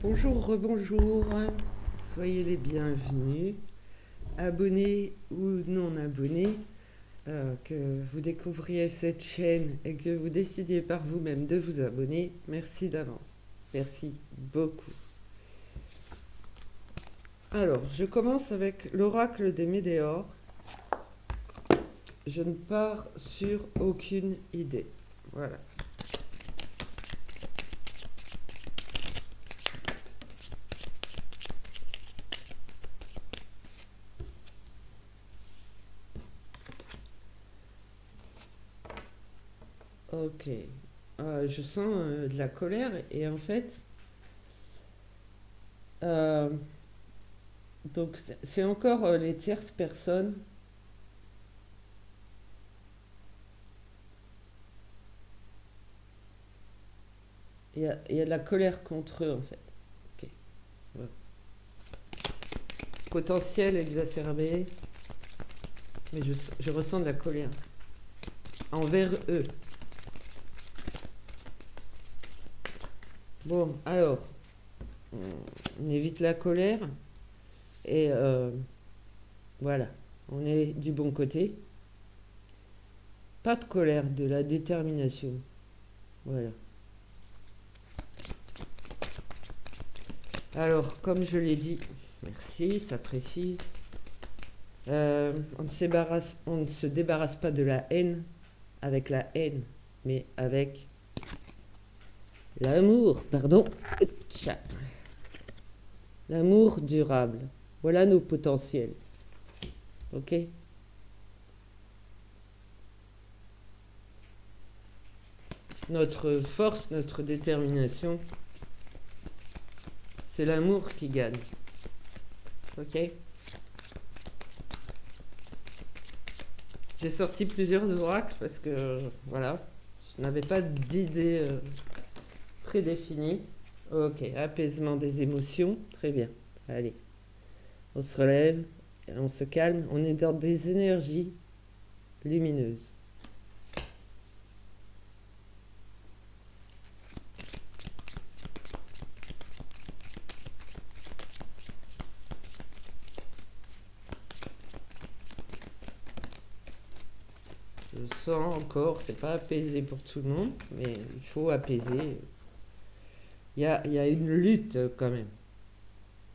Bonjour, rebonjour, soyez les bienvenus, abonnés ou non abonnés, que vous découvriez cette chaîne et que vous décidiez par vous-même de vous abonner, merci d'avance, merci beaucoup. Alors, je commence avec l'oracle des météores. Je ne pars sur aucune idée, voilà. Ok. Je sens de la colère et en fait, euh, donc c'est encore les tierces personnes. Il y a de la colère contre eux en fait. Ok. Ouais. Potentiel exacerbé, mais je ressens de la colère envers eux. Bon, alors, on évite la colère et voilà, on est du bon côté. Pas de colère, de la détermination. Voilà. Alors, comme je l'ai dit, merci, ça précise. On ne se débarrasse pas de la haine avec la haine, mais avec l'amour, pardon. Tcha. L'amour durable. Voilà nos potentiels. Ok. Notre force, notre détermination, c'est l'amour qui gagne. Ok. J'ai sorti plusieurs oracles parce que voilà, je n'avais pas d'idée prédéfinie. Ok, apaisement des émotions, très bien. Allez, on se relève, on se calme, on est dans des énergies lumineuses. Je sens encore, c'est pas apaisé pour tout le monde, mais il faut apaiser. Il y a une lutte quand même.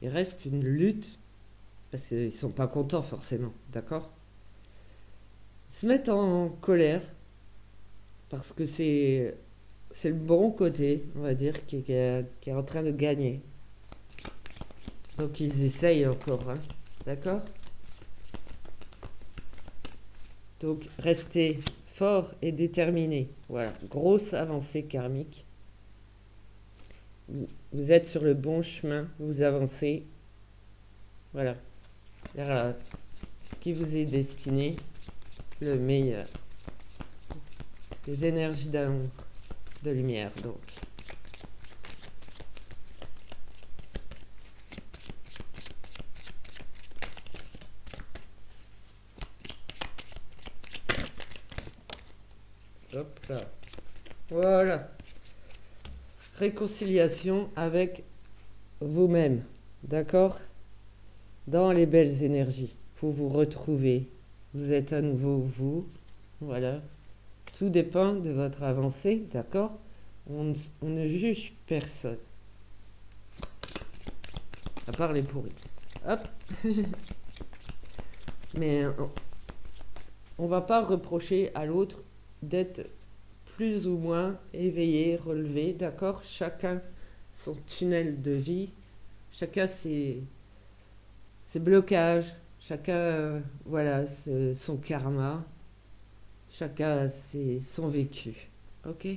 Il reste une lutte parce qu'ils sont pas contents forcément, d'accord. Ils se mettent en colère parce que c'est le bon côté, on va dire, qui est en train de gagner. Donc ils essayent encore, hein, d'accord. Donc restez fort et déterminé. Voilà, grosse avancée karmique. Vous êtes sur le bon chemin, vous avancez. Voilà, vers ce qui vous est destiné, le meilleur. Les énergies d'amour, de lumière, donc. Hop là. Voilà. Réconciliation avec vous-même, d'accord. Dans les belles énergies, pour vous retrouver. Vous êtes à nouveau vous, voilà. Tout dépend de votre avancée, d'accord. On ne juge personne, à part les pourris. Hop. Mais on va pas reprocher à l'autre d'être plus ou moins éveillé, relevé, d'accord. Chacun son tunnel de vie, chacun ses blocages, chacun voilà son karma, chacun son vécu. Ok.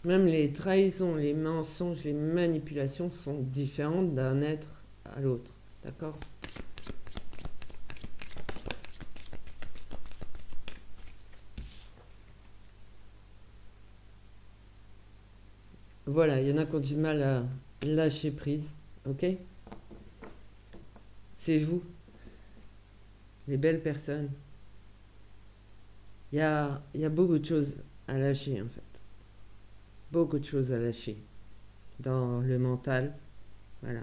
Même les trahisons, les mensonges, les manipulations sont différentes d'un être à l'autre. D'accord. Voilà, il y en a qui ont du mal à lâcher prise. Ok. C'est vous, les belles personnes. Il y a beaucoup de choses à lâcher en fait. Beaucoup de choses à lâcher dans le mental. Voilà.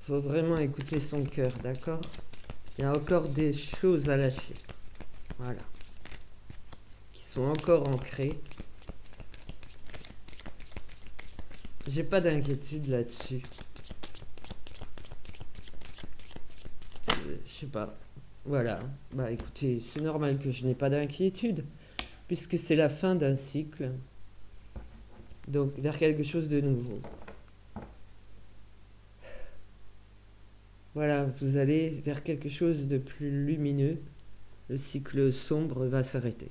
Faut vraiment écouter son cœur, d'accord? Il y a encore des choses à lâcher. Voilà. Qui sont encore ancrées. J'ai pas d'inquiétude là-dessus. Je sais pas. Voilà. Bah écoutez, c'est normal que je n'ai pas d'inquiétude, puisque c'est la fin d'un cycle. Donc vers quelque chose de nouveau. Voilà, vous allez vers quelque chose de plus lumineux. Le cycle sombre va s'arrêter.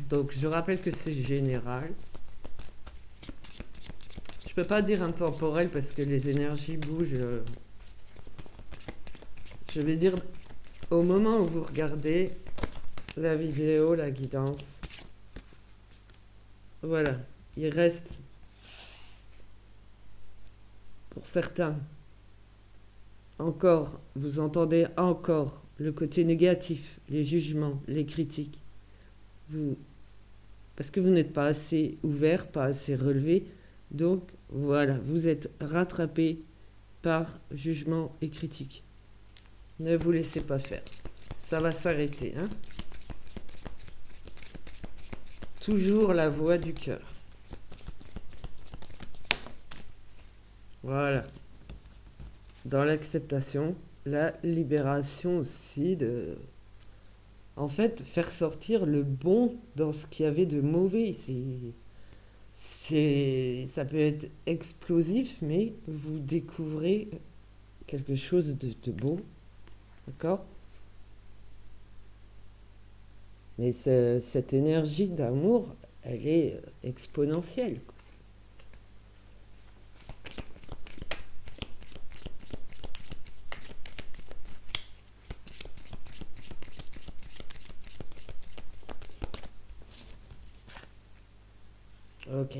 Donc je rappelle que c'est général. Je peux pas dire intemporel parce que les énergies bougent. Je vais dire au moment où vous regardez la vidéo, la guidance. Voilà, il reste pour certains encore, vous entendez encore le côté négatif, les jugements, les critiques. Parce que vous n'êtes pas assez ouvert, pas assez relevé. Donc voilà, vous êtes rattrapé par jugement et critique. Ne vous laissez pas faire. Ça va s'arrêter. Hein. Toujours la voix du cœur. Voilà. Dans l'acceptation, la libération aussi de... En fait, faire sortir le bon dans ce qu'il y avait de mauvais. Ça peut être explosif, mais vous découvrez quelque chose de beau. D'accord? Mais cette énergie d'amour, elle est exponentielle. Ok.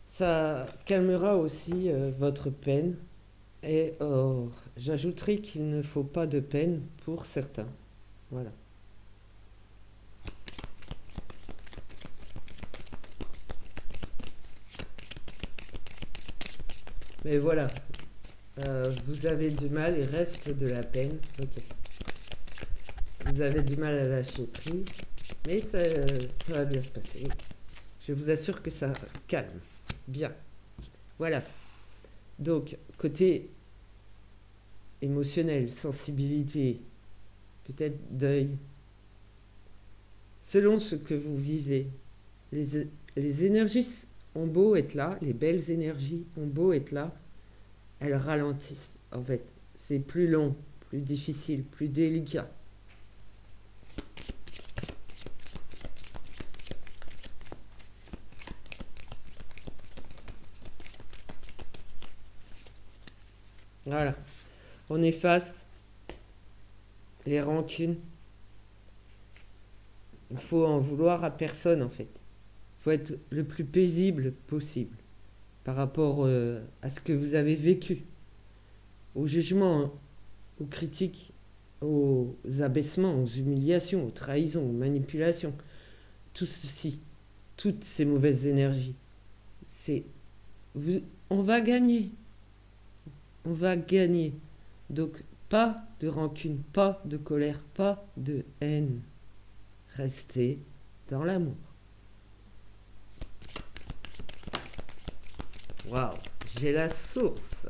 Ça calmera aussi votre peine. Et j'ajouterai qu'il ne faut pas de peine pour certains. Voilà. Mais voilà. Vous avez du mal, il reste de la peine. Ok. Vous avez du mal à lâcher prise. Mais ça va bien se passer. Je vous assure que ça calme. Bien. Voilà. Donc, côté émotionnel, sensibilité, peut-être deuil. Selon ce que vous vivez, les énergies ont beau être là, les belles énergies ont beau être là, elles ralentissent. En fait, c'est plus long, plus difficile, plus délicat. Voilà. On efface les rancunes. Il faut en vouloir à personne en fait. Il faut être le plus paisible possible par rapport à ce que vous avez vécu, aux jugements, aux critiques, aux abaissements, aux humiliations, aux trahisons, aux manipulations. Tout ceci, toutes ces mauvaises énergies, on va gagner. On va gagner. Donc, pas de rancune, pas de colère, pas de haine. Restez dans l'amour. Waouh, j'ai la source.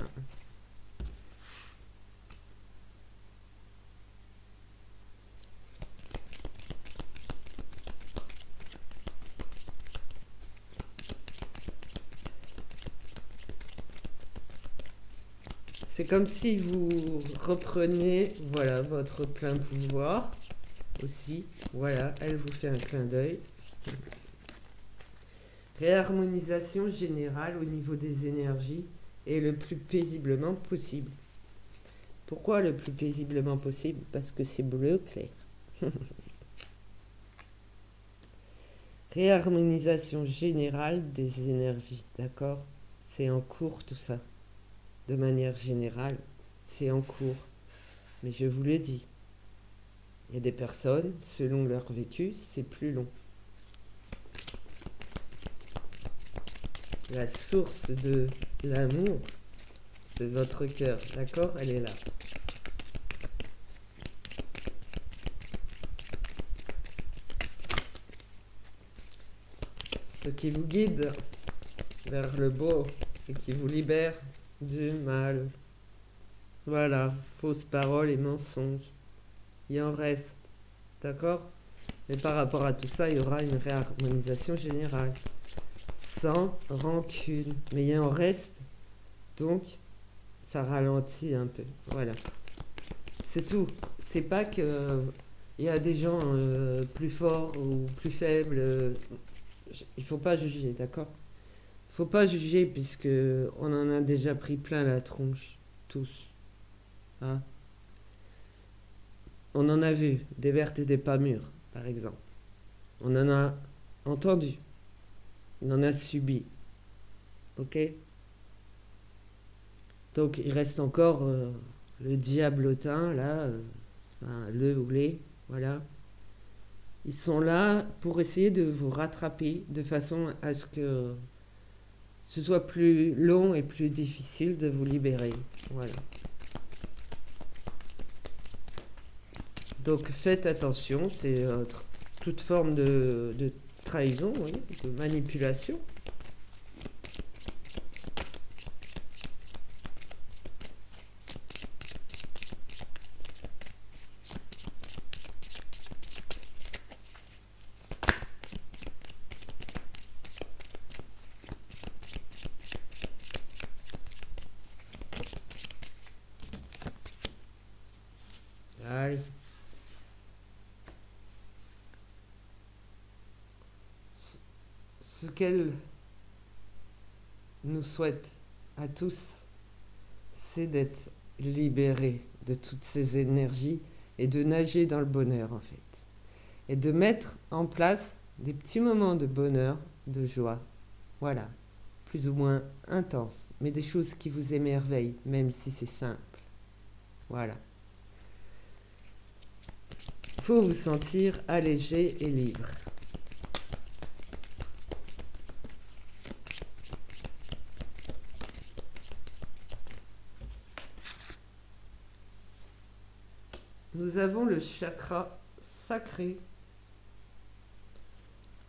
C'est comme si vous repreniez, voilà, votre plein pouvoir aussi. Voilà, elle vous fait un clin d'œil. Réharmonisation générale au niveau des énergies et le plus paisiblement possible. Pourquoi le plus paisiblement possible? Parce que c'est bleu clair. Réharmonisation générale des énergies, d'accord? C'est en cours tout ça. De manière générale, c'est en cours. Mais je vous le dis, il y a des personnes, selon leur vécu, c'est plus long. La source de l'amour, c'est votre cœur, d'accord? Elle est là. Ce qui vous guide vers le beau et qui vous libère du mal. Voilà, fausses paroles et mensonges. Il en reste, d'accord? Mais par rapport à tout ça, il y aura une réharmonisation générale. Sans rancune. Mais il en reste, donc ça ralentit un peu. Voilà. C'est tout. C'est pas que il y a des gens plus forts ou plus faibles. Il faut pas juger, d'accord? Il faut pas juger puisque on en a déjà pris plein la tronche, tous. Hein? On en a vu des vertes et des pas mûres, par exemple. On en a entendu. On en a subi. Ok? Donc il reste encore le diablotin, là, le ou les, voilà. Ils sont là pour essayer de vous rattraper de façon à ce que ce soit plus long et plus difficile de vous libérer. Voilà. Donc faites attention, c'est toute forme de trahison, oui, de manipulation. Allez. Ce qu'elle nous souhaite à tous, c'est d'être libérés de toutes ces énergies et de nager dans le bonheur en fait. Et de mettre en place des petits moments de bonheur, de joie. Voilà, plus ou moins intenses, mais des choses qui vous émerveillent, même si c'est simple. Voilà. Il faut vous sentir allégé et libre. Nous avons le chakra sacré.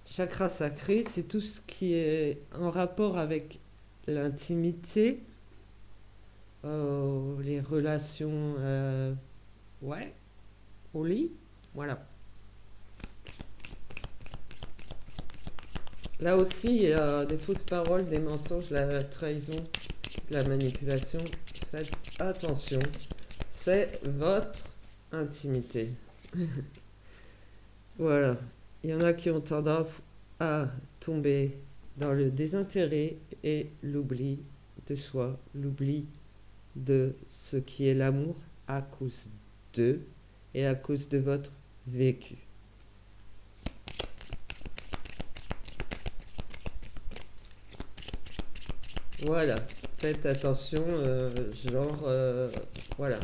Chakra sacré, c'est tout ce qui est en rapport avec l'intimité, les relations, ouais, au lit, voilà. Là aussi, il y a des fausses paroles, des mensonges, la trahison, la manipulation. Faites attention, c'est votre intimité. Voilà. Il y en a qui ont tendance à tomber dans le désintérêt et l'oubli de soi, l'oubli de ce qui est l'amour à cause d'eux et à cause de votre vécu. Voilà, faites attention, voilà.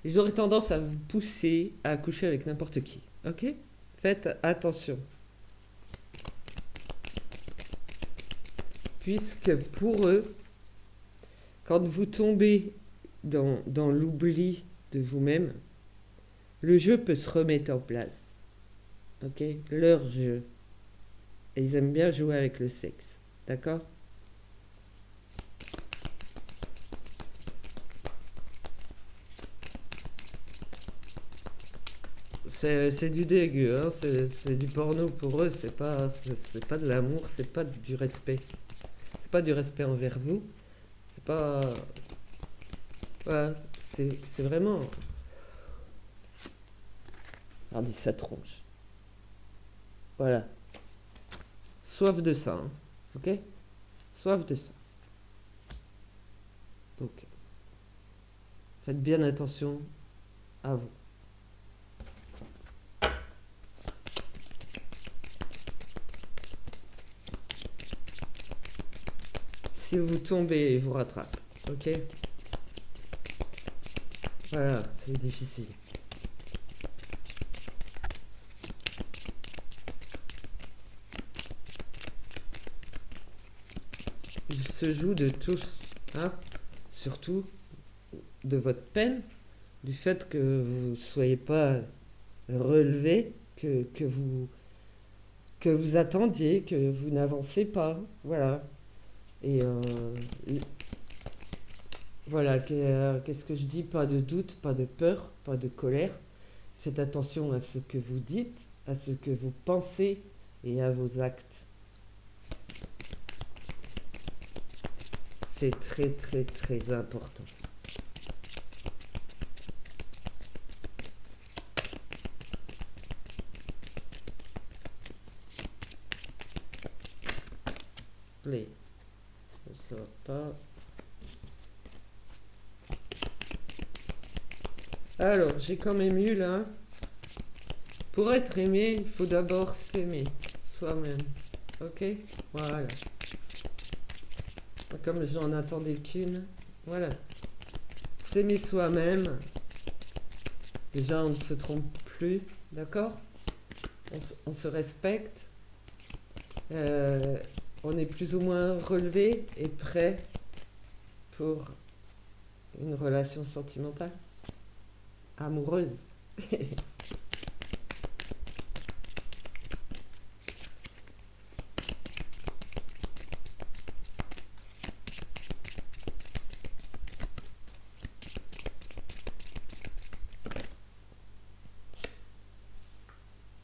Ils auraient tendance à vous pousser à coucher avec n'importe qui, ok? Faites attention. Puisque pour eux, quand vous tombez dans l'oubli de vous-même, le jeu peut se remettre en place. Ok? Leur jeu. Et ils aiment bien jouer avec le sexe. D'accord? C'est du dégueu, hein? C'est du porno pour eux, c'est pas de l'amour, c'est pas du respect. C'est pas du respect envers vous. C'est pas. Voilà, c'est vraiment. Regardez sa tronche. Voilà. Soif de ça, hein. Ok? Soif de ça. Donc, faites bien attention à vous. Si vous tombez, il vous rattrape. Ok? Voilà, c'est difficile. Il se joue de tous, hein? Surtout de votre peine, du fait que vous ne soyez pas relevé, que vous attendiez, que vous n'avancez pas. Voilà. Et voilà, qu'est-ce que je dis? Pas de doute, pas de peur, pas de colère. Faites attention à ce que vous dites, à ce que vous pensez et à vos actes. C'est très très très important. Play. Ça va pas. Alors, j'ai quand même eu là. Pour être aimé, il faut d'abord s'aimer soi-même. Ok? Voilà. Comme j'en attendais qu'une. Voilà. S'aimer soi-même. Déjà, on ne se trompe plus. D'accord? On se respecte. On est plus ou moins relevé et prêt pour une relation sentimentale. Amoureuse.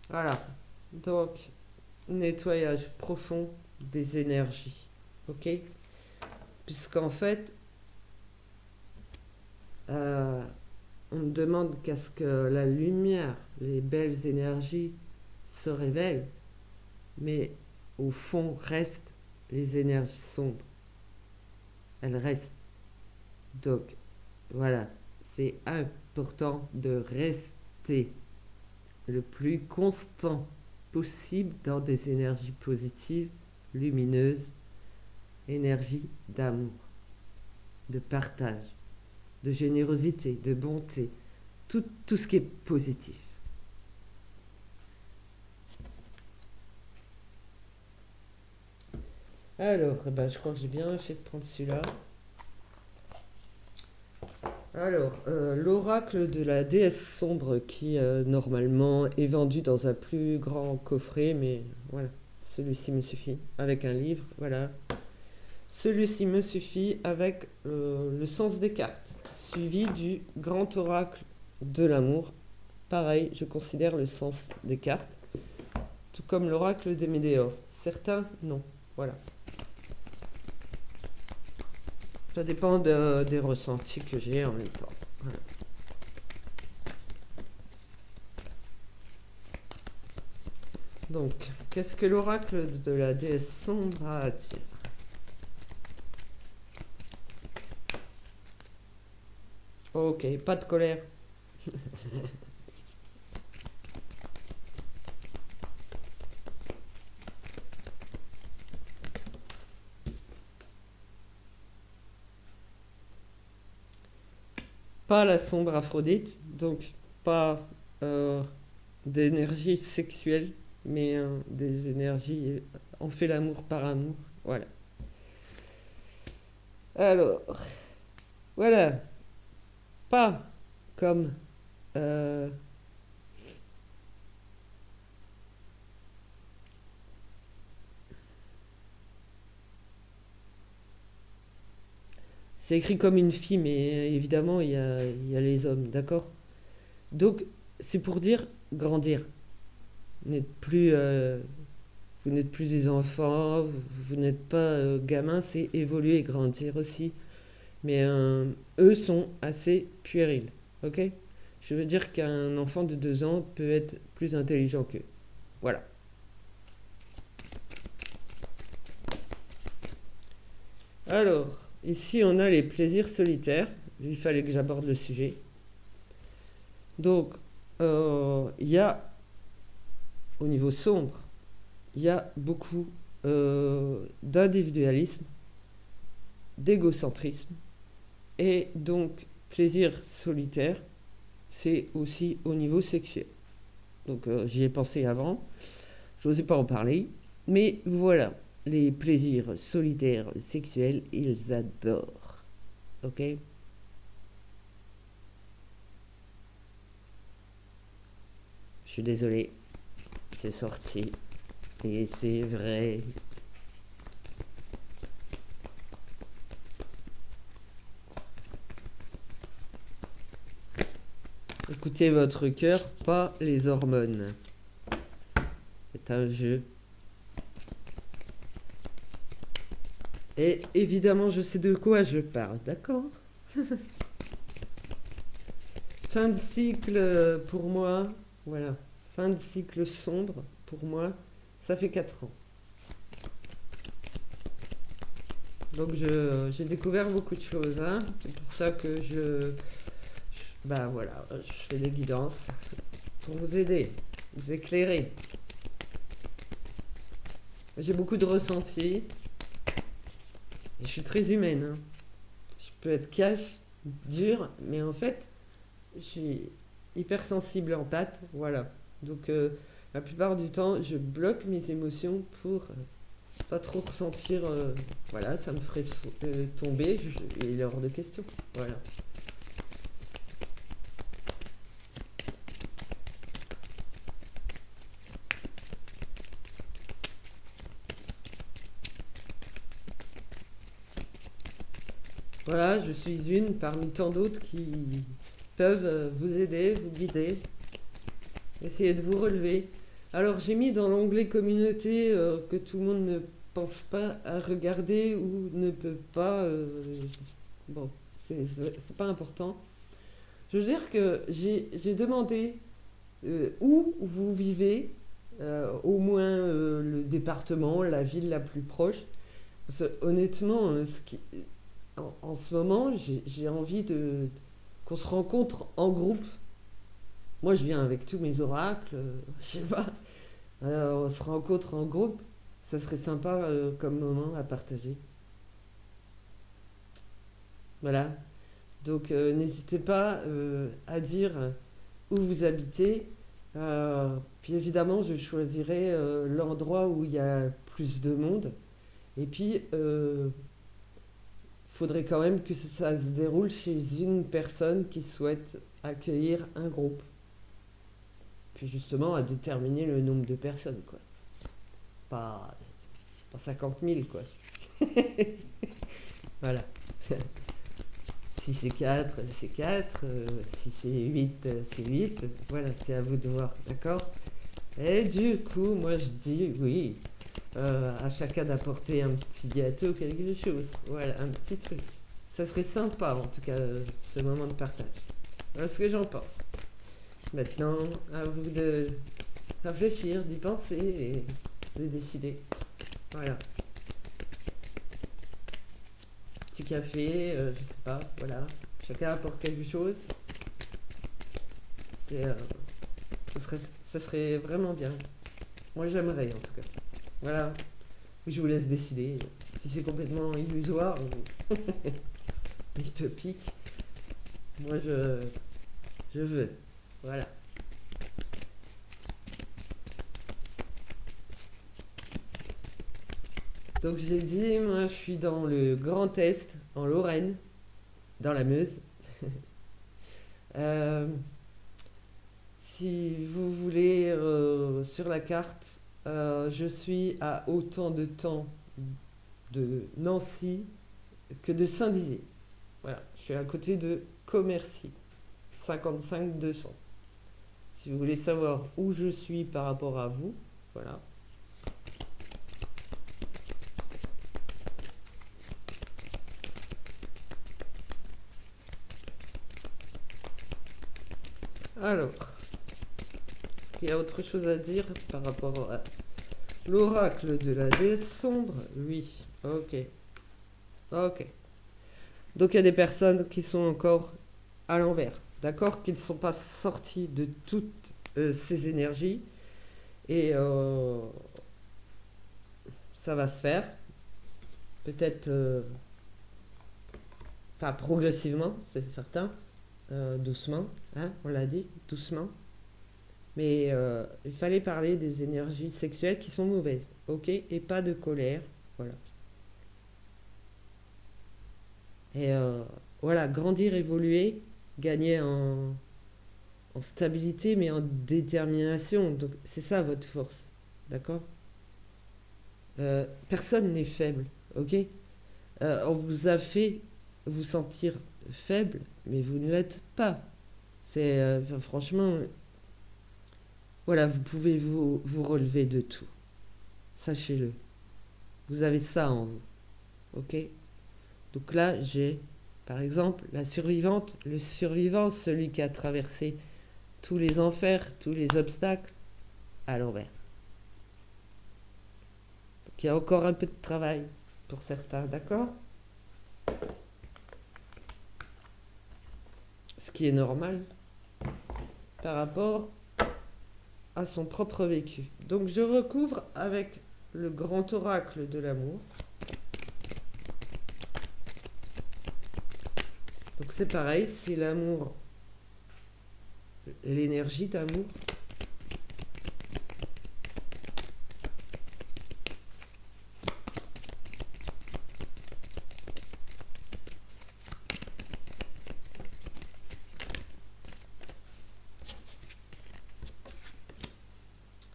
Voilà. Donc, nettoyage profond des énergies. Ok? Puisqu'en fait, on ne demande qu'à ce que la lumière, les belles énergies se révèlent, mais au fond restent les énergies sombres. Elles restent. Donc, voilà, c'est important de rester le plus constant possible dans des énergies positives, lumineuses, énergie d'amour, de partage, de générosité, de bonté, tout ce qui est positif. Alors, je crois que j'ai bien fait de prendre celui-là. Alors, l'oracle de la déesse sombre qui normalement est vendu dans un plus grand coffret, mais voilà, celui-ci me suffit, avec un livre, voilà. Celui-ci me suffit avec le sens des cartes, suivi du grand oracle de l'amour. Pareil, je considère le sens des cartes, tout comme l'oracle des Médéors. Certains, non. Voilà. Ça dépend des ressentis que j'ai en même temps. Voilà. Donc, qu'est-ce que l'oracle de la déesse sombre a à dire? Ok, pas de colère. Pas la sombre Aphrodite, donc pas d'énergie sexuelle, mais des énergies. On fait l'amour par amour. Voilà. Alors, voilà. Pas comme. euh, c'est écrit comme une fille, mais évidemment, il y a les hommes, d'accord? Donc, c'est pour dire grandir. Vous n'êtes plus, vous n'êtes plus des enfants, vous n'êtes pas gamin, c'est évoluer et grandir aussi. Mais eux sont assez puérils, ok? Je veux dire qu'un enfant de 2 ans peut être plus intelligent qu'eux. Voilà. Alors, ici on a les plaisirs solitaires. Il fallait que j'aborde le sujet. Donc, il y a, au niveau sombre, il y a beaucoup d'individualisme, d'égocentrisme, Et donc, plaisir solitaire, c'est aussi au niveau sexuel. Donc, j'y ai pensé avant. Je n'osais pas en parler. Mais voilà, les plaisirs solitaires sexuels, ils adorent. Ok? Je suis désolé, c'est sorti. Et c'est vrai. Écoutez votre cœur, pas les hormones. C'est un jeu. Et évidemment, je sais de quoi je parle, d'accord? Fin de cycle pour moi, voilà. Fin de cycle sombre pour moi, ça fait 4 ans. Donc j'ai découvert beaucoup de choses, hein. C'est pour ça que bah voilà, je fais des guidances pour vous aider, vous éclairer. J'ai beaucoup de ressentis et je suis très humaine, hein. Je peux être cash, dure, mais en fait, je suis hypersensible en pâte, voilà. Donc la plupart du temps, je bloque mes émotions pour pas trop ressentir, voilà, ça me ferait tomber, il est hors de question, voilà. Voilà, je suis une parmi tant d'autres qui peuvent vous aider, vous guider, essayer de vous relever. Alors j'ai mis dans l'onglet communauté que tout le monde ne pense pas à regarder ou ne peut pas. Bon, c'est pas important. Je veux dire que j'ai demandé où vous vivez, au moins le département, la ville la plus proche. Parce que, honnêtement, en ce moment, j'ai envie qu'on se rencontre en groupe. Moi, je viens avec tous mes oracles, je sais pas. On se rencontre en groupe. Ça serait sympa comme moment à partager. Voilà. Donc, n'hésitez pas à dire où vous habitez. Puis évidemment, je choisirai l'endroit où il y a plus de monde. Et puis, faudrait quand même que ça se déroule chez une personne qui souhaite accueillir un groupe. Puis justement, à déterminer le nombre de personnes, quoi. Pas, pas 50 000, quoi. Voilà. Si c'est 4 c'est 4. Si c'est 8 c'est 8. Voilà, c'est à vous de voir, d'accord? Et du coup, moi je dis oui, à chacun d'apporter un petit gâteau, quelque chose. Voilà, un petit truc. Ça serait sympa, en tout cas, ce moment de partage. Voilà ce que j'en pense. Maintenant, à vous de réfléchir, d'y penser et de décider. Voilà. Petit café, je sais pas, voilà. Chacun apporte quelque chose. C'est, ça serait vraiment bien. Moi, j'aimerais, en tout cas. Voilà. Je vous laisse décider si c'est complètement illusoire ou utopique. Moi, je veux. Voilà. Donc, j'ai dit, moi, je suis dans le Grand Est, en Lorraine, dans la Meuse. Euh, Si vous voulez, sur la carte, je suis à autant de temps de Nancy que de Saint-Dizier. Voilà, je suis à côté de Commercy, 55 200. Si vous voulez savoir où je suis par rapport à vous, voilà. Alors, est-ce qu'il y a autre chose à dire par rapport à l'oracle de la déesse sombre? Oui, ok. Ok. Donc il y a des personnes qui sont encore à l'envers, d'accord? Qui ne sont pas sortis de toutes ces énergies. Et ça va se faire. Peut-être Enfin, progressivement, c'est certain. Doucement, hein, on l'a dit, doucement. Mais il fallait parler des énergies sexuelles qui sont mauvaises, ok? Et pas de colère, voilà. Et voilà, grandir, évoluer, gagner en stabilité, mais en détermination. Donc c'est ça votre force, d'accord? Personne n'est faible, ok? On vous a fait vous sentir faible, mais vous ne l'êtes pas. C'est enfin, franchement, voilà, vous pouvez vous relever de tout. Sachez-le. Vous avez ça en vous, ok? Donc là, j'ai, par exemple, la survivante, le survivant, celui qui a traversé tous les enfers, tous les obstacles, à l'envers. Donc il y a encore un peu de travail pour certains, d'accord? Ce qui est normal par rapport à son propre vécu. Donc je recouvre avec le grand oracle de l'amour. Donc c'est pareil, c'est l'amour, l'énergie d'amour.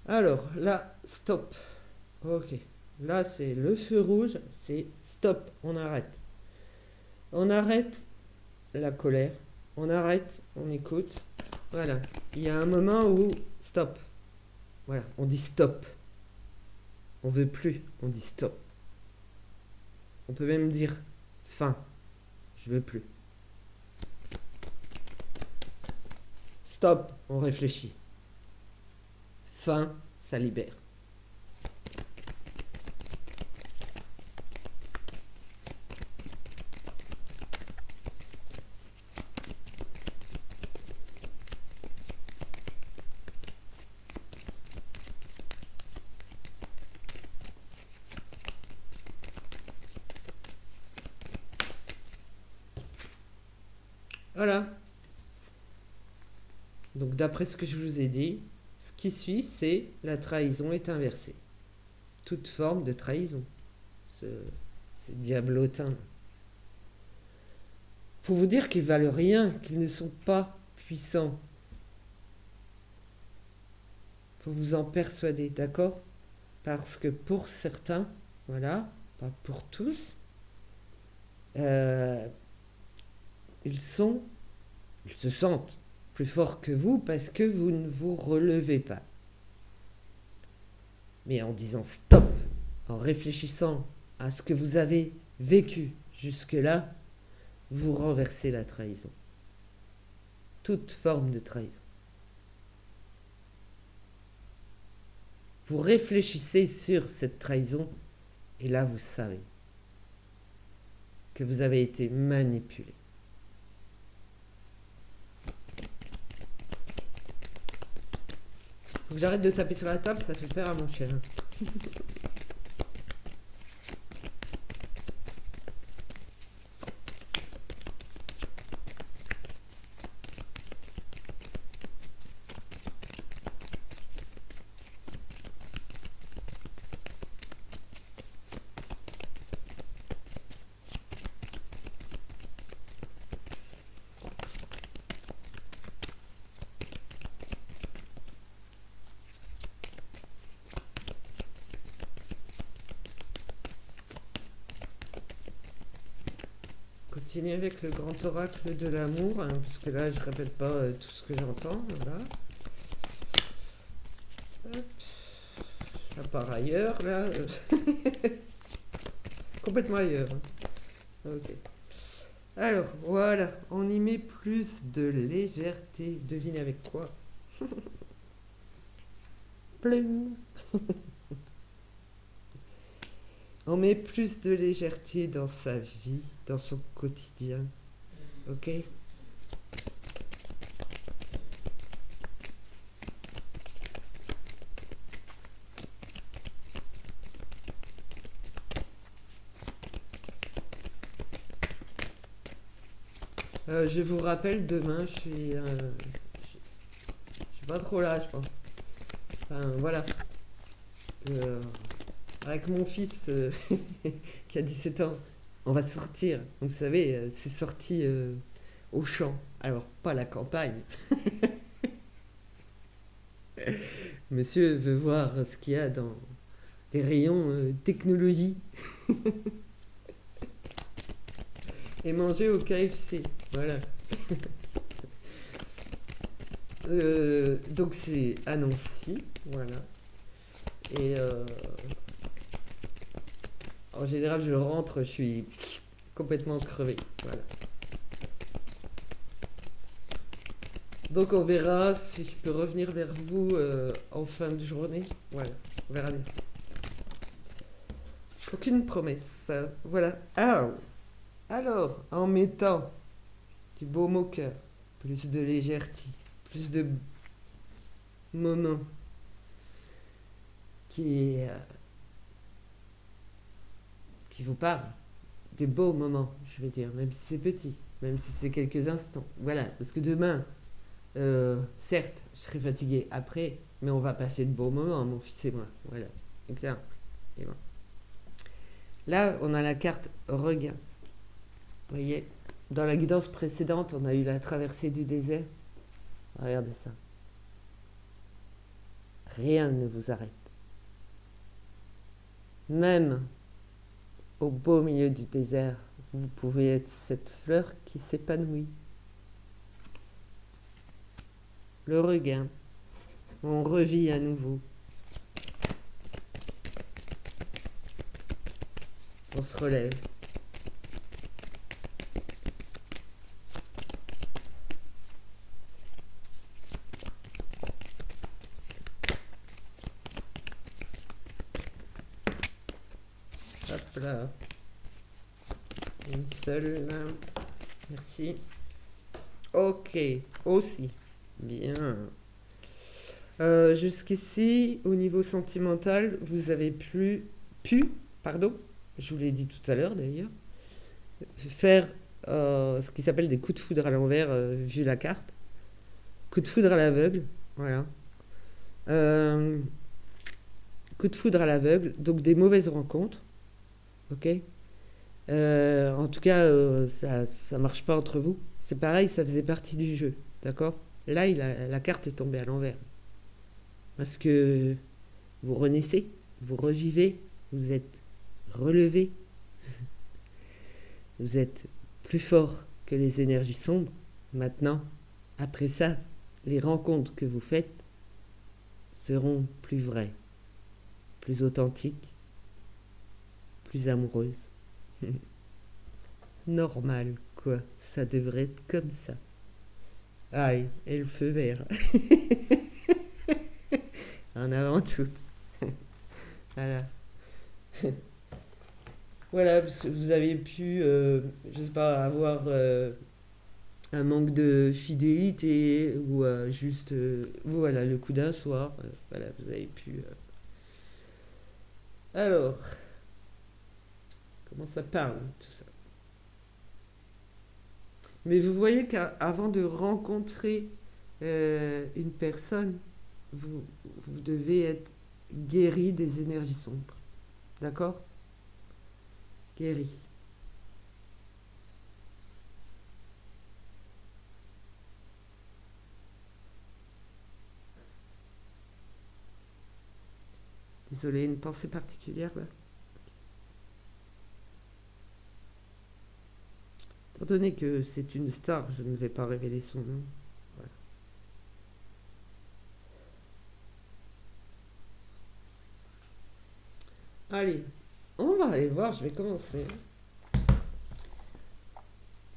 Alors là, stop. Ok. Là, c'est le feu rouge, c'est stop, on arrête. On arrête la colère, on arrête, on écoute. Voilà. Il y a un moment où stop. Voilà, on dit stop. On veut plus, on dit stop. On peut même dire fin. Je veux plus. Stop, on réfléchit. Fin, ça libère. Voilà. Donc d'après ce que je vous ai dit, ce qui suit, c'est la trahison est inversée. Toute forme de trahison. C'est diablotin. Faut vous dire qu'ils valent rien, qu'ils ne sont pas puissants. Faut vous en persuader, d'accord? Parce que pour certains, voilà, pas pour tous, euh, ils sont, ils se sentent plus forts que vous parce que vous ne vous relevez pas. Mais en disant stop, en réfléchissant à ce que vous avez vécu jusque-là, vous renversez la trahison. Toute forme de trahison. Vous réfléchissez sur cette trahison et là vous savez que vous avez été manipulé. Faut que j'arrête de taper sur la table, ça fait peur à mon chien. Continuer avec le grand oracle de l'amour, hein, parce que là je répète pas tout ce que j'entends. Voilà. Hop. Là, par ailleurs, là, complètement ailleurs. Hein. Ok. Alors voilà, on y met plus de légèreté. Devinez avec quoi? Plume. On met plus de légèreté dans sa vie, dans son quotidien. Ok? Je vous rappelle, demain, je suis pas trop là, je pense. Enfin, voilà. Euh, avec mon fils qui a 17 ans, on va sortir. Donc, vous savez, c'est sorti au champ. Alors, pas la campagne. Monsieur veut voir ce qu'il y a dans les rayons technologie et manger au KFC. Voilà. Donc c'est à Nancy, voilà. Et en général, je rentre, je suis complètement crevé. Voilà. Donc on verra si je peux revenir vers vous en fin de journée. Voilà, on verra bien. Aucune promesse. Voilà. Ah, alors, en mettant du baume au cœur, plus de légèreté, plus de moments qui, euh, qui vous parlent, des beaux moments, je vais dire, même si c'est petit, même si c'est quelques instants. Voilà, parce que demain, certes, je serai fatigué après, mais on va passer de beaux moments, mon fils et moi. Voilà, exemple. Et bon. Là, on a la carte regain. Vous voyez, dans la guidance précédente, on a eu la traversée du désert. Regardez ça. Rien ne vous arrête. Même au beau milieu du désert, vous pouvez être cette fleur qui s'épanouit. Le regain. On revit à nouveau. On se relève. Hop là. Une seule là. Merci. Ok. Aussi. Bien. Jusqu'ici, au niveau sentimental, vous avez pardon, je vous l'ai dit tout à l'heure d'ailleurs, faire ce qui s'appelle des coups de foudre à l'envers, vu la carte. Coup de foudre à l'aveugle, voilà. Euh, Coup de foudre à l'aveugle, donc des mauvaises rencontres, ok. En tout cas, ça marche pas entre vous. C'est pareil, ça faisait partie du jeu, d'accord. Là, la carte est tombée à l'envers. Parce que vous renaissez, vous revivez, vous êtes relevé, vous êtes plus fort que les énergies sombres. Maintenant, après ça, les rencontres que vous faites seront plus vraies, plus authentiques, plus amoureuses. Normal, quoi. Ça devrait être comme ça. Aïe, et le feu vert. En avant tout. Voilà. Voilà, parce que vous avez pu, je sais pas, avoir un manque de fidélité ou juste, voilà, le coup d'un soir. Voilà, vous avez pu. Alors, comment ça parle, tout ça. Mais vous voyez qu'avant de rencontrer une personne, vous devez être guéri des énergies sombres. D'accord. Guéri. Désolé, une pensée particulière là. Étant donné que c'est une star, je ne vais pas révéler son nom. Voilà. Allez, on va aller voir, je vais commencer.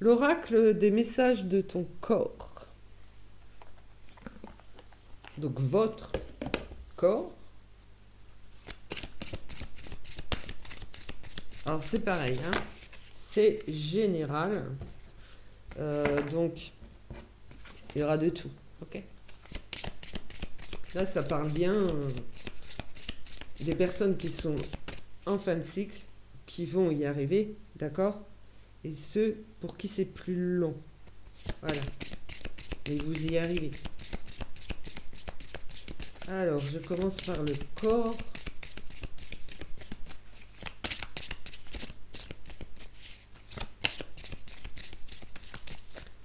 L'oracle des messages de ton corps. Donc votre corps. Alors c'est pareil, hein. C'est général. Donc il y aura de tout. Ok. Là ça parle bien des personnes qui sont en fin de cycle, qui vont y arriver, d'accord. Et ceux pour qui c'est plus long. Voilà. Et vous y arrivez. Alors, je commence par le corps.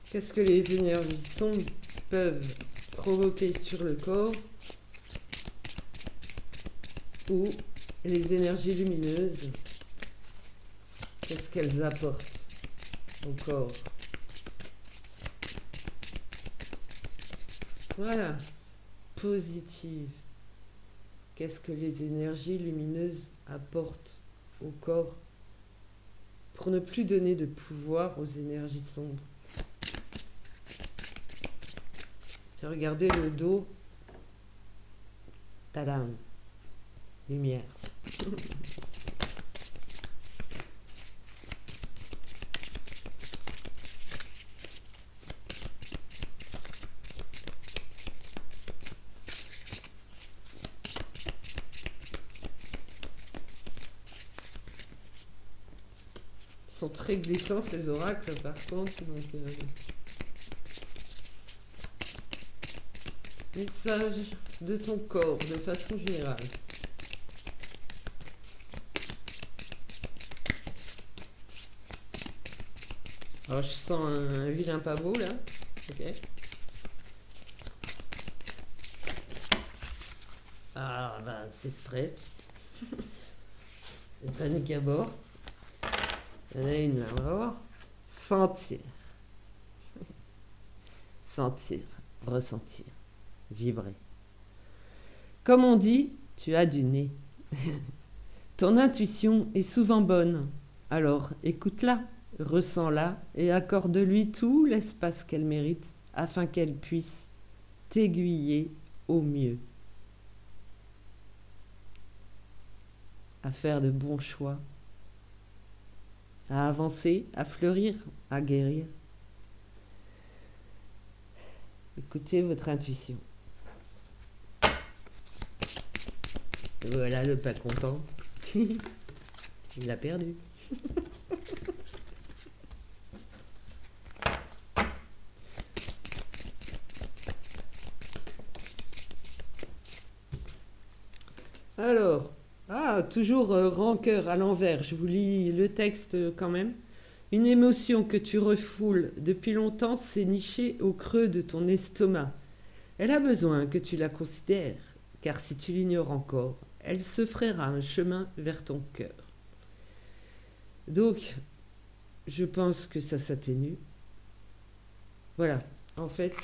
Qu'est-ce que les énergies sombres peuvent provoquer sur le corps? Ou les énergies lumineuses, qu'est-ce qu'elles apportent au corps? Voilà, positive. Qu'est-ce que les énergies lumineuses apportent au corps pour ne plus donner de pouvoir aux énergies sombres? Regardez le dos. Tadam! Lumière. Ils sont très glissants ces oracles par contre. Donc, message de ton corps de façon générale. Alors je sens un vilain pas beau là. Ok. Ah bah c'est stress. C'est panique à bord. Il y en a une là, on va voir. Sentir. Sentir, ressentir, vibrer. Comme on dit, tu as du nez. Ton intuition est souvent bonne. Alors écoute-la. Ressens-la et accorde-lui tout l'espace qu'elle mérite afin qu'elle puisse t'aiguiller au mieux. À faire de bons choix, à avancer, à fleurir, à guérir. Écoutez votre intuition. Voilà le pas content. Il a perdu. Alors, toujours rancœur à l'envers, je vous lis le texte quand même. Une émotion que tu refoules depuis longtemps s'est nichée au creux de ton estomac. Elle a besoin que tu la considères, car si tu l'ignores encore, elle se frayera un chemin vers ton cœur. Donc, je pense que ça s'atténue. Voilà, en fait,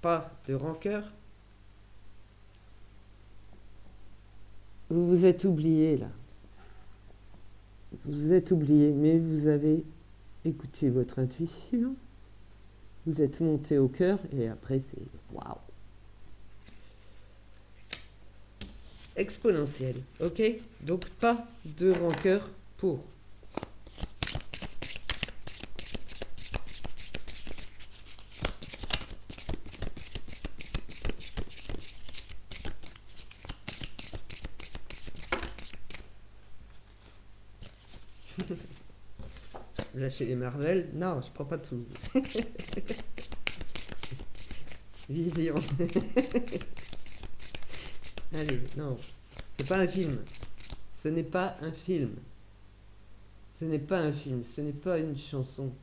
pas de rancœur. Vous vous êtes oublié là. Vous vous êtes oublié, mais vous avez écouté votre intuition. Vous êtes monté au cœur et après c'est waouh. Exponentiel, ok? Donc pas de rancœur pour. Lâcher les Marvel, non, je prends pas tout. Vision. Allez, non, c'est pas un film. Ce n'est pas un film. Ce n'est pas un film, ce n'est pas une chanson.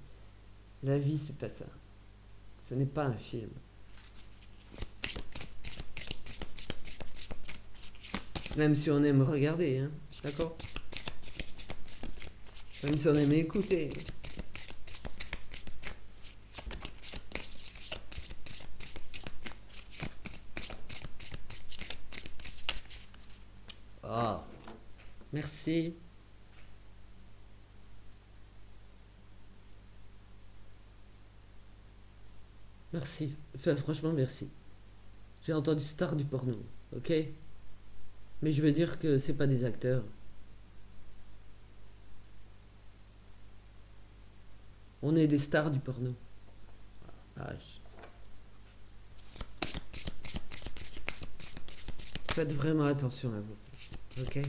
La vie, c'est pas ça. Ce n'est pas un film. Même si on aime regarder, hein, d'accord? Même si on aime écouter. Oh, merci. Merci. Enfin, franchement, merci. J'ai entendu star du porno, ok? Mais je veux dire que c'est pas des acteurs. On est des stars du porno. Ah, faites vraiment attention à vous, ok?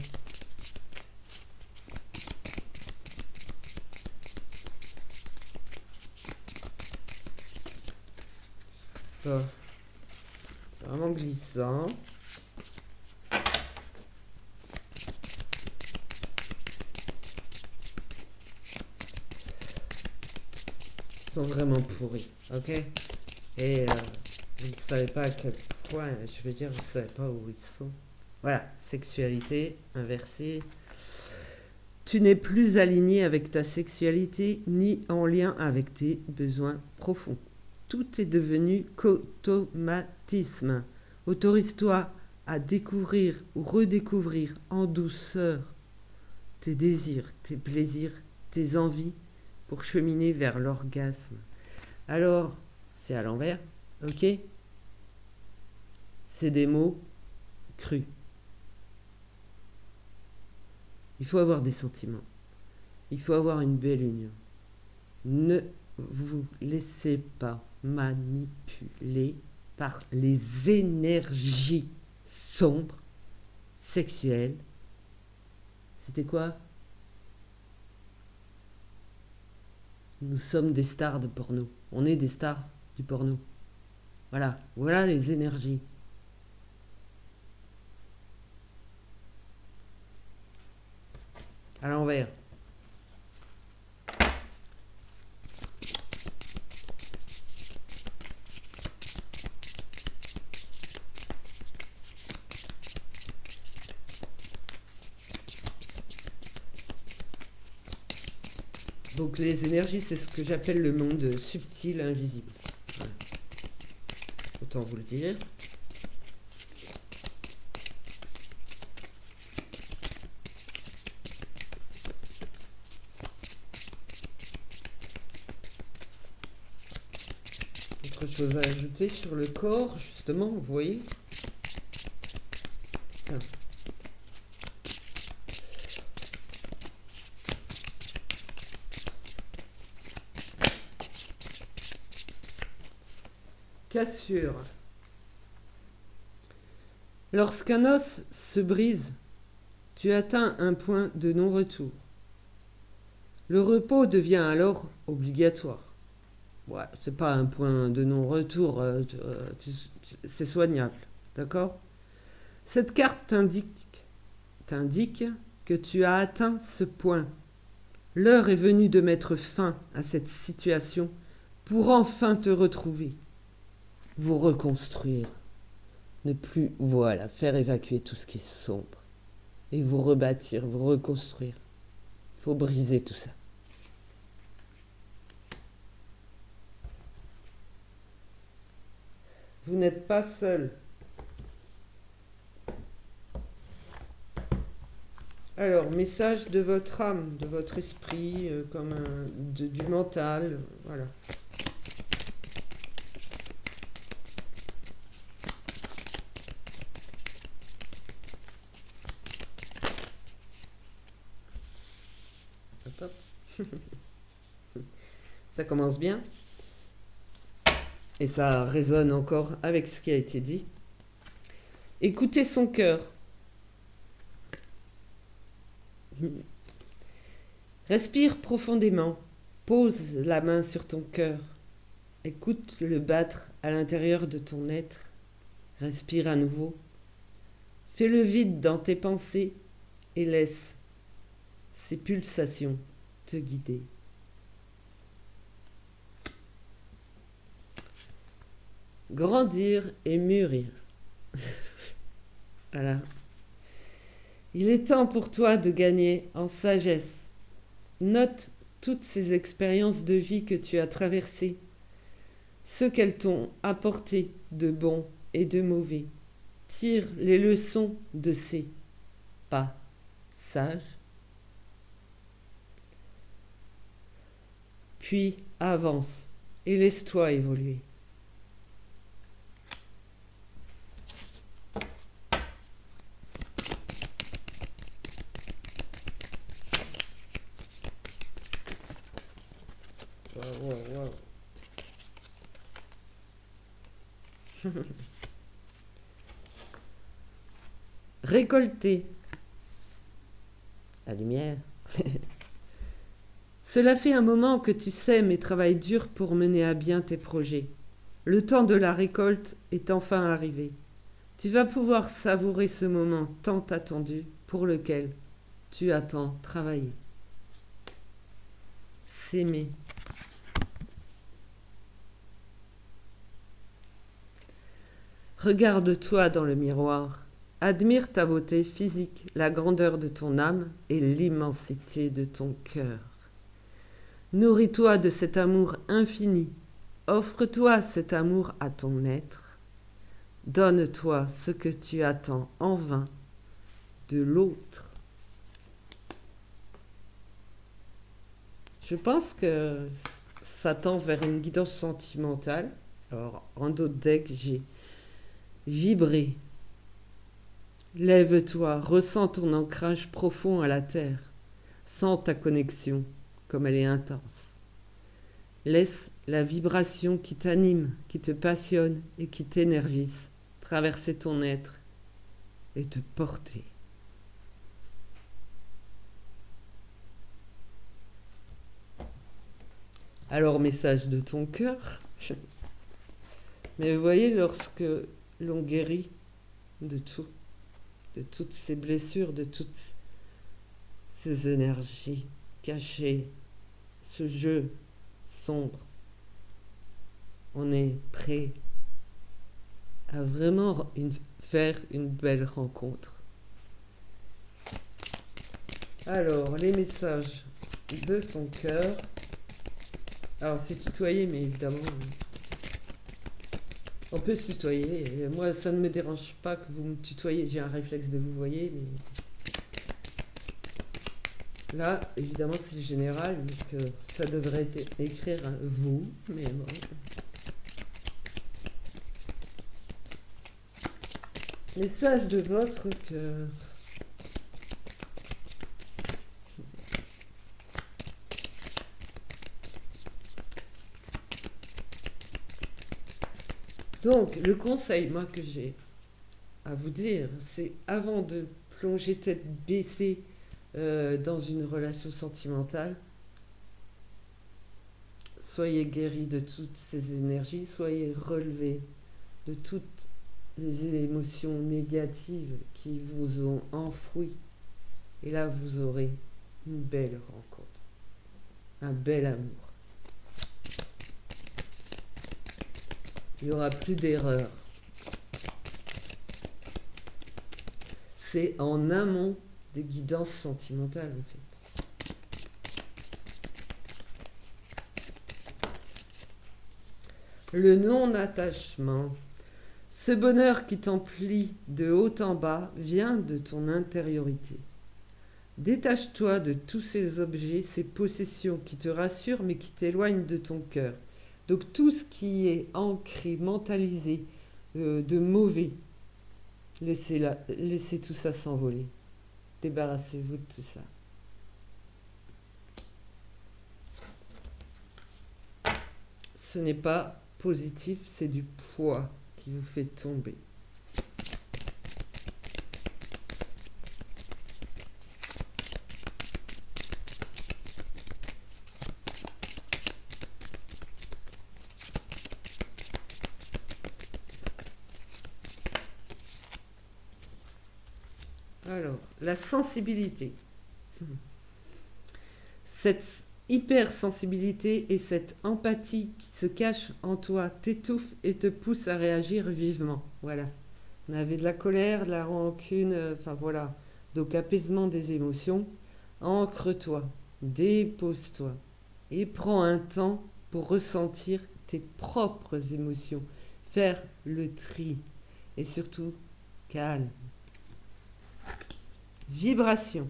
D'accord. Vraiment glissant. Ils sont vraiment pourris, ok? Et je ne savais pas à quel point, je veux dire, je ne savais pas où ils sont. Voilà, sexualité inversée. Tu n'es plus aligné avec ta sexualité ni en lien avec tes besoins profonds. Tout est devenu qu'automatisme. Autorise-toi à découvrir ou redécouvrir en douceur tes désirs, tes plaisirs, tes envies pour cheminer vers l'orgasme. Alors, c'est à l'envers, ok? C'est des mots crus. Il faut avoir des sentiments. Il faut avoir une belle union. Ne vous laissez pas manipuler par les énergies sombres, sexuelles. C'était quoi? Nous sommes des stars de porno. On est des stars du porno. Voilà, voilà les énergies. À l'envers. Donc les énergies, c'est ce que j'appelle le monde subtil, invisible. Voilà. Autant vous le dire. Autre chose à ajouter sur le corps, justement, vous voyez. Ah. Cassure. Lorsqu'un os se brise, tu atteins un point de non-retour. Le repos devient alors obligatoire. Ouais, c'est pas un point de non-retour, c'est soignable, d'accord? Cette carte t'indique que tu as atteint ce point. L'heure est venue de mettre fin à cette situation pour enfin te retrouver, vous reconstruire, ne plus, voilà, faire évacuer tout ce qui est sombre et vous rebâtir, vous reconstruire. Il faut briser tout ça. Vous n'êtes pas seul. Alors, message de votre âme, de votre esprit, du mental, voilà. Hop, hop. Ça commence bien. Et ça résonne encore avec ce qui a été dit. Écoutez son cœur. Respire profondément. Pose la main sur ton cœur. Écoute-le battre à l'intérieur de ton être. Respire à nouveau. Fais le vide dans tes pensées et laisse ces pulsations te guider. Grandir et mûrir. Voilà. Il est temps pour toi de gagner en sagesse. Note toutes ces expériences de vie que tu as traversées, ce qu'elles t'ont apporté de bon et de mauvais. Tire les leçons de ces passages, puis avance et laisse-toi évoluer. Wow. Récolter la lumière. Cela fait un moment que tu sèmes et travailles dur pour mener à bien tes projets. Le temps de la récolte est enfin arrivé. Tu vas pouvoir savourer ce moment tant attendu pour lequel tu as tant travaillé. S'aimer. Regarde-toi dans le miroir. Admire ta beauté physique, la grandeur de ton âme et l'immensité de ton cœur. Nourris-toi de cet amour infini. Offre-toi cet amour à ton être. Donne-toi ce que tu attends en vain de l'autre. Je pense que ça tend vers une guidance sentimentale. Alors, en d'autres decks, j'ai vibré. Lève-toi, ressens ton ancrage profond à la terre. Sens ta connexion, comme elle est intense. Laisse la vibration qui t'anime, qui te passionne et qui t'énergise traverser ton être et te porter. Alors, message de ton cœur. Mais vous voyez, lorsque l'on guérit de tout, de toutes ces blessures, de toutes ces énergies cachées, ce jeu sombre, on est prêt à vraiment faire une belle rencontre. Alors, les messages de ton cœur. Alors, c'est tutoyé, mais évidemment, on peut se tutoyer. Et moi, ça ne me dérange pas que vous me tutoyez. J'ai un réflexe de vous voyez, mais là, évidemment, c'est général, donc ça devrait écrire vous, mais bon. Message de votre cœur. Donc, le conseil, moi, que j'ai à vous dire, c'est avant de plonger tête baissée dans une relation sentimentale, soyez guéris de toutes ces énergies, soyez relevés de toutes les émotions négatives qui vous ont enfoui. Et là, vous aurez une belle rencontre, un bel amour. Il n'y aura plus d'erreur. C'est en amont des guidances sentimentales, en fait. Le non-attachement. Ce bonheur qui t'emplit de haut en bas vient de ton intériorité. Détache-toi de tous ces objets, ces possessions qui te rassurent mais qui t'éloignent de ton cœur. Donc tout ce qui est ancré, mentalisé, de mauvais, laissez tout ça s'envoler. Débarrassez-vous de tout ça. Ce n'est pas positif, c'est du poids qui vous fait tomber. Alors, la sensibilité. Cette hypersensibilité et cette empathie qui se cache en toi t'étouffe et te pousse à réagir vivement. Voilà. On avait de la colère, de la rancune, enfin voilà. Donc apaisement des émotions. Ancre-toi, dépose-toi et prends un temps pour ressentir tes propres émotions. Faire le tri et surtout calme. Vibration.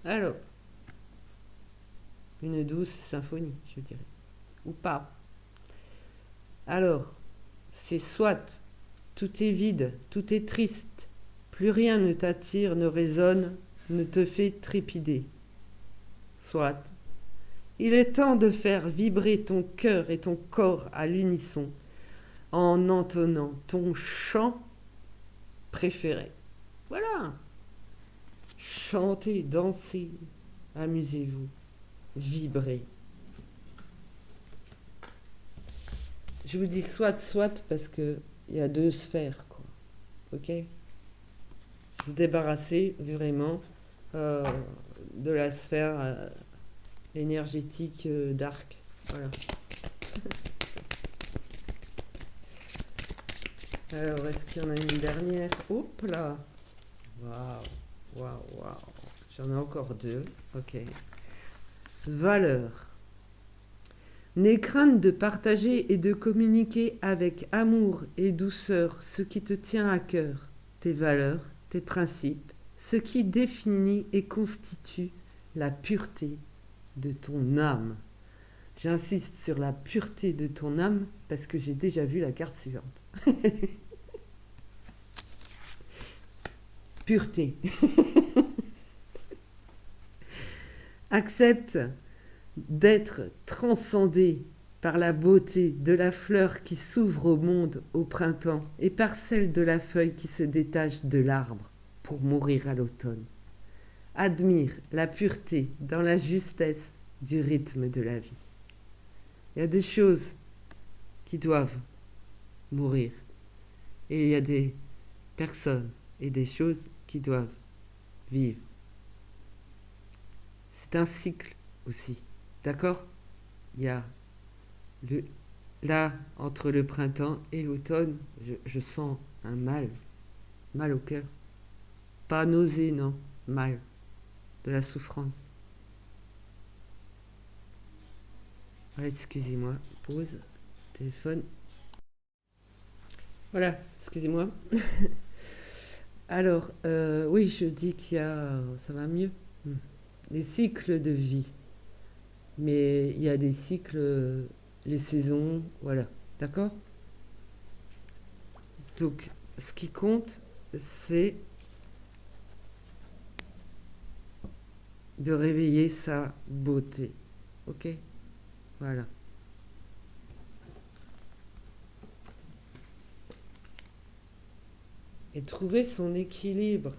Alors, une douce symphonie, je dirais. Ou pas. Alors, c'est soit tout est vide, tout est triste, plus rien ne t'attire, ne résonne, ne te fait trépider. Soit, il est temps de faire vibrer ton cœur et ton corps à l'unisson en entonnant ton chant préféré. Voilà. Chantez, dansez, amusez-vous, vibrez. Je vous dis soit parce que il y a deux sphères, quoi. Ok? Se débarrasser vraiment euh, de la sphère énergétique dark. Voilà. Alors, est-ce qu'il y en a une dernière? Hop là! Waouh, waouh, waouh. J'en ai encore deux. Ok. Valeur. N'aie crainte de partager et de communiquer avec amour et douceur ce qui te tient à cœur, tes valeurs, tes principes, ce qui définit et constitue la pureté de ton âme. J'insiste sur la pureté de ton âme parce que j'ai déjà vu la carte suivante. Pureté. Accepte d'être transcendé par la beauté de la fleur qui s'ouvre au monde au printemps et par celle de la feuille qui se détache de l'arbre pour mourir à l'automne. Admire la pureté dans la justesse du rythme de la vie. Il y a des choses qui doivent mourir et il y a des personnes et des choses qui doivent vivre. C'est un cycle aussi, d'accord? Il y a là, entre le printemps et l'automne, je sens un mal au cœur. Pas nausée, non, mal, de la souffrance. Ah, excusez-moi, pause, téléphone. Voilà, excusez-moi. Alors, oui, je dis qu'il y a, ça va mieux, des cycles de vie. Mais il y a des cycles, les saisons, voilà, d'accord? Donc, ce qui compte, c'est de réveiller sa beauté, ok? Voilà. Et trouver son équilibre.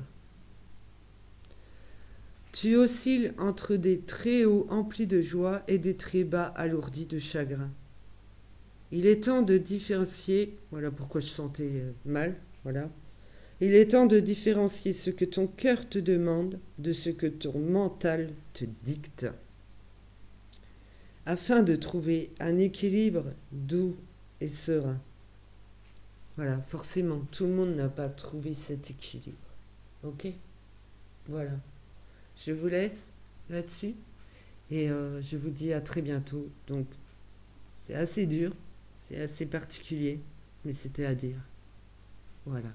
Tu oscilles entre des très hauts emplis de joie et des très bas alourdis de chagrin. Il est temps de différencier, voilà pourquoi je sentais mal, voilà. Il est temps de différencier ce que ton cœur te demande de ce que ton mental te dicte. Afin de trouver un équilibre doux et serein. Voilà, forcément, tout le monde n'a pas trouvé cet équilibre. Ok? Voilà. Je vous laisse là-dessus et je vous dis à très bientôt. Donc, c'est assez dur, c'est assez particulier, mais c'était à dire. Voilà.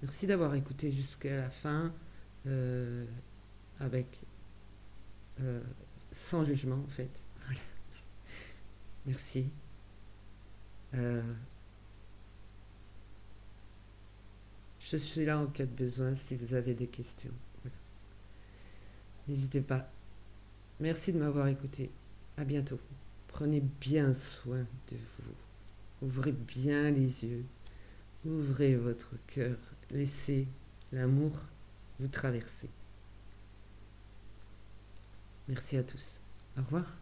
Merci d'avoir écouté jusqu'à la fin, euh, avec euh, sans jugement en fait. Voilà. Merci. Euh, je suis là en cas de besoin si vous avez des questions. Voilà. N'hésitez pas. Merci de m'avoir écouté. À bientôt. Prenez bien soin de vous. Ouvrez bien les yeux. Ouvrez votre cœur. Laissez l'amour vous traverser. Merci à tous. Au revoir.